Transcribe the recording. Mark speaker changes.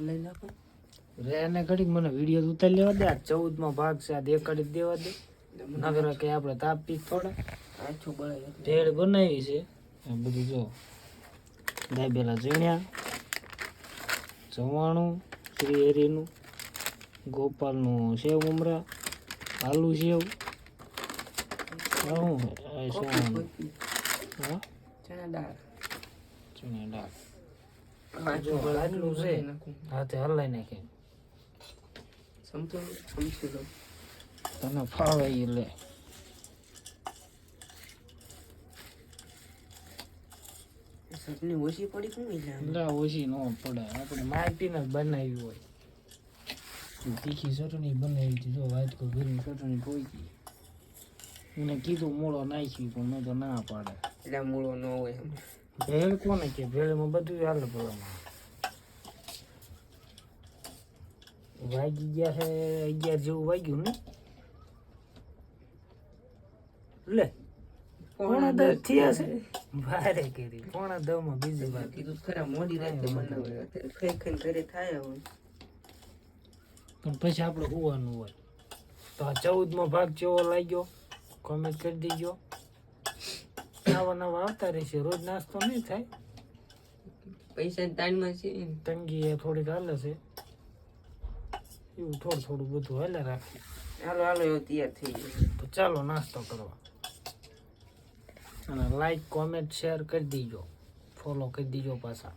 Speaker 1: લઈ નાખો
Speaker 2: રે ને ઘડીક મને વિડીયો ઉતારી લેવા દે. આ 14માં ભાગ છે, આ દેખાડી જ દેવા દે. નગર કે આપણે તાપી થોડા
Speaker 1: આછું બળે
Speaker 2: ભેળ બનાવી છે. આ બધું જો દાબેલા ઝીણ્યા, ચવાણું શ્રી હરિનું, ગોપાલનું સેવ ઉમરા, આલુ સેવ, શું હા
Speaker 1: ચણા દાળ
Speaker 2: ચણા દાળ
Speaker 1: આછું બળે
Speaker 2: આટલું છે. હાથે હલાઈ નાખે
Speaker 1: સમજી લો
Speaker 2: તને ફાવે એ લે.
Speaker 1: ચટણી ઓછી પડી કોણ
Speaker 2: એટલે ઓછી ન પડે, આપણે માટીને જ બનાવી હોય. તીખી ચટણી બનાવી હતી જો, વાઇટ કો ઘરની ચટણી પોઈકી. એને કીધું મૂળો નાખી પણ મેં તો ના પાડે.
Speaker 1: એટલે મૂળો ન હોય
Speaker 2: ભેળ કોને કે ભેળમાં બધું હાલે ભલામાં. વાગી ગયા છે 11 જેવું વાગ્યું ને લે પોણા 10 થયા છે. ભારે કરી પોણા 10 માં બીજી વાર
Speaker 1: કીધું ખરા મોડી રાતે બનાવે ખાઈ ખાઈને ઘરે થાય હવે
Speaker 2: પણ પછી આપણે હોવાનું હોય. તો આ 14માં ભાગ કેવો લાગ્યો કોમેન્ટ કરી દેજો. નવા નવા આવતા રહેશે, રોજ નાસ્તો નહીં થાય.
Speaker 1: પૈસાની તાણમાં છે
Speaker 2: તંગી એ થોડીક હાલે છે, એવું થોડું થોડું બધું હાલે રાખે.
Speaker 1: હાલો હાલો એવું તૈયાર થઈ ગયું
Speaker 2: તો ચાલો નાસ્તો કરવા. અને લાઈક કોમેન્ટ શેર કરી દીજો, ફોલો કરી દીજો પાછા.